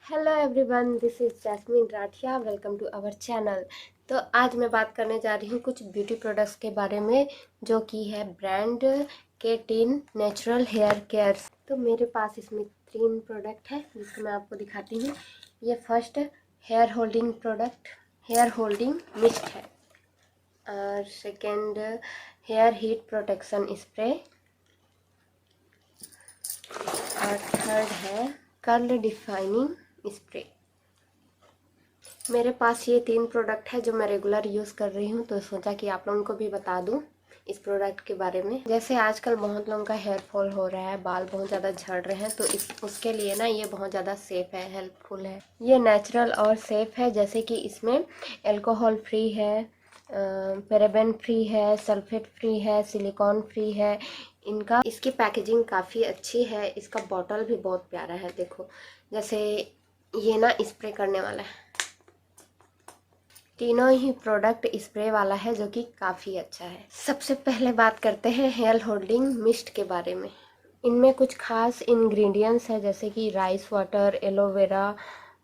Hello everyone, this is Jasmine Rathia. Welcome to our channel. तो आज मैं बात करने जा रही हूँ कुछ ब्यूटी प्रोडक्ट्स के बारे में, जो कि है ब्रांड केटिन नेचुरल हेयर केयर। तो मेरे पास इसमें 3 प्रोडक्ट है जिसको मैं आपको दिखाती हूँ। ये first hair holding product, hair holding mist है। और second hair heat protection spray. और थर्ड है कर्ल डिफाइनिंग स्प्रे। मेरे पास ये 3 प्रोडक्ट है जो मैं रेगुलर यूज़ कर रही हूँ, तो सोचा कि आप लोगों को भी बता दूँ इस प्रोडक्ट के बारे में। जैसे आजकल बहुत लोगों का हेयर फॉल हो रहा है, बाल बहुत ज़्यादा झड़ रहे हैं, तो उसके लिए ना ये बहुत ज़्यादा सेफ़ है, हेल्पफुल है। ये नेचुरल और सेफ़ है, जैसे कि इसमें अल्कोहल फ्री है, पैराबेन फ्री है, सल्फेट फ्री है, सिलिकॉन फ्री है। इसकी पैकेजिंग काफ़ी अच्छी है। इसका बॉटल भी बहुत प्यारा है। देखो, जैसे ये ना स्प्रे करने वाला है। तीनों ही प्रोडक्ट स्प्रे वाला है, जो कि काफ़ी अच्छा है। सबसे पहले बात करते हैं हेयर होल्डिंग मिस्ट के बारे में। इनमें कुछ खास इंग्रेडिएंट्स है, जैसे कि rice water, aloe vera,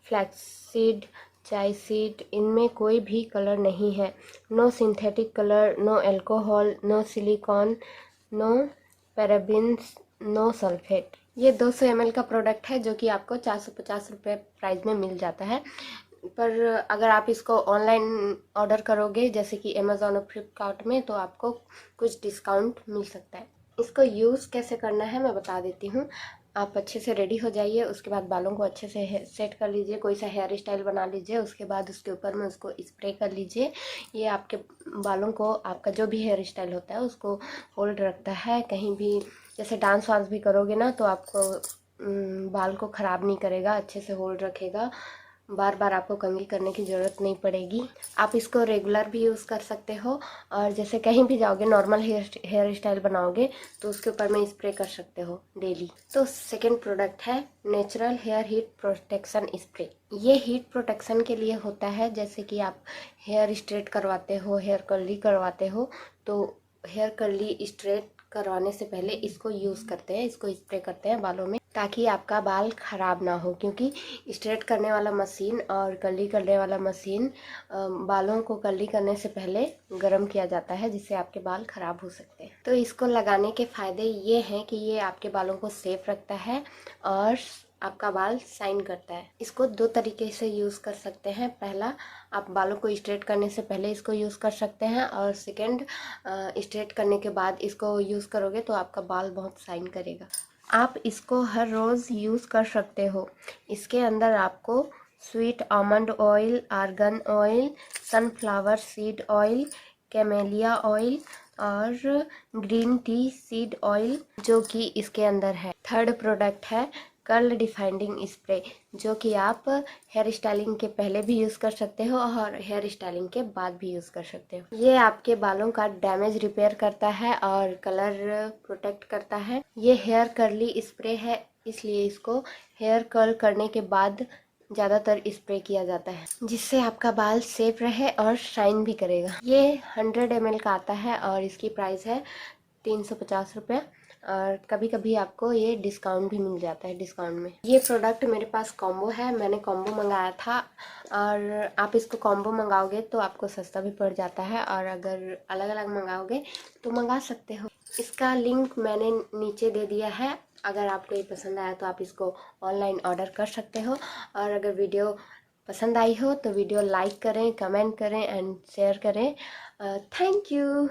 flaxseed, chia seed. इनमें कोई भी कलर नहीं है। No synthetic colour, no alcohol, no silicone, no parabens, no sulphate. ये 200 ml का प्रोडक्ट है, जो कि आपको 450 रुपये प्राइस में मिल जाता है। पर अगर आप इसको ऑनलाइन ऑर्डर करोगे, जैसे कि अमेज़ॉन और फ्लिपकार्ट में, तो आपको कुछ डिस्काउंट मिल सकता है। इसको यूज़ कैसे करना है मैं बता देती हूँ। आप अच्छे से रेडी हो जाइए, उसके बाद बालों को अच्छे से सेट कर लीजिए, कोई सा हेयर स्टाइल बना लीजिए। उसके बाद उसके ऊपर में उसको स्प्रे कर लीजिए। ये आपके बालों को, आपका जो भी हेयर स्टाइल होता है उसको होल्ड रखता है। कहीं भी जैसे डांस वांस भी करोगे ना, तो आपको बाल को ख़राब नहीं करेगा, अच्छे से होल्ड रखेगा। बार बार आपको कंघी करने की ज़रूरत नहीं पड़ेगी। आप इसको रेगुलर भी यूज़ कर सकते हो, और जैसे कहीं भी जाओगे, नॉर्मल हेयर स्टाइल बनाओगे, तो उसके ऊपर में स्प्रे कर सकते हो डेली। तो सेकेंड प्रोडक्ट है natural hair heat protection spray. ये हीट प्रोटेक्शन के लिए होता है, जैसे कि आप हेयर स्ट्रेट करवाते हो, हेयर कर्ली करवाते हो, तो हेयर कर्ली स्ट्रेट करवाने से पहले इसको यूज़ करते हैं, इसको स्प्रे करते हैं बालों में, ताकि आपका बाल ख़राब ना हो। क्योंकि स्ट्रेट करने वाला मशीन और कर्ली करने वाला मशीन, बालों को कर्ली करने से पहले गर्म किया जाता है, जिससे आपके बाल ख़राब हो सकते हैं। तो इसको लगाने के फ़ायदे ये हैं कि ये आपके बालों को सेफ रखता है और आपका बाल शाइन करता है। इसको 2 तरीके से यूज़ कर सकते हैं। पहला, आप बालों को स्ट्रेट करने से पहले इसको यूज़ कर सकते हैं, और सेकेंड, स्ट्रेट करने के बाद इसको यूज़ करोगे तो आपका बाल बहुत शाइन करेगा। आप इसको हर रोज़ यूज़ कर सकते हो। इसके अंदर आपको sweet almond oil, argan oil, sunflower seed oil, camellia oil और ग्रीन टी सीड ऑयल, जो कि इसके अंदर है। थर्ड प्रोडक्ट है कर्ल डिफाइनिंग स्प्रे, जो कि आप हेयर स्टाइलिंग के पहले भी यूज़ कर सकते हो और हेयर स्टाइलिंग के बाद भी यूज़ कर सकते हो। ये आपके बालों का डैमेज रिपेयर करता है और कलर प्रोटेक्ट करता है। ये हेयर कर्ली स्प्रे है, इसलिए इसको हेयर कर्ल करने के बाद ज़्यादातर स्प्रे किया जाता है, जिससे आपका बाल सेफ रहे और शाइन भी करेगा। ये 100 ml का आता है और इसकी प्राइस है 350 रुपये, और कभी कभी आपको ये डिस्काउंट भी मिल जाता है। डिस्काउंट में ये प्रोडक्ट मेरे पास कॉम्बो है, मैंने कॉम्बो मंगाया था, और आप इसको कॉम्बो मंगाओगे तो आपको सस्ता भी पड़ जाता है, और अगर अलग अलग मंगाओगे तो मंगा सकते हो। इसका लिंक मैंने नीचे दे दिया है। अगर आपको ये पसंद आया तो आप इसको ऑनलाइन ऑर्डर कर सकते हो, और अगर वीडियो पसंद आई हो तो वीडियो लाइक करें, कमेंट करें एंड शेयर करें। Thank you.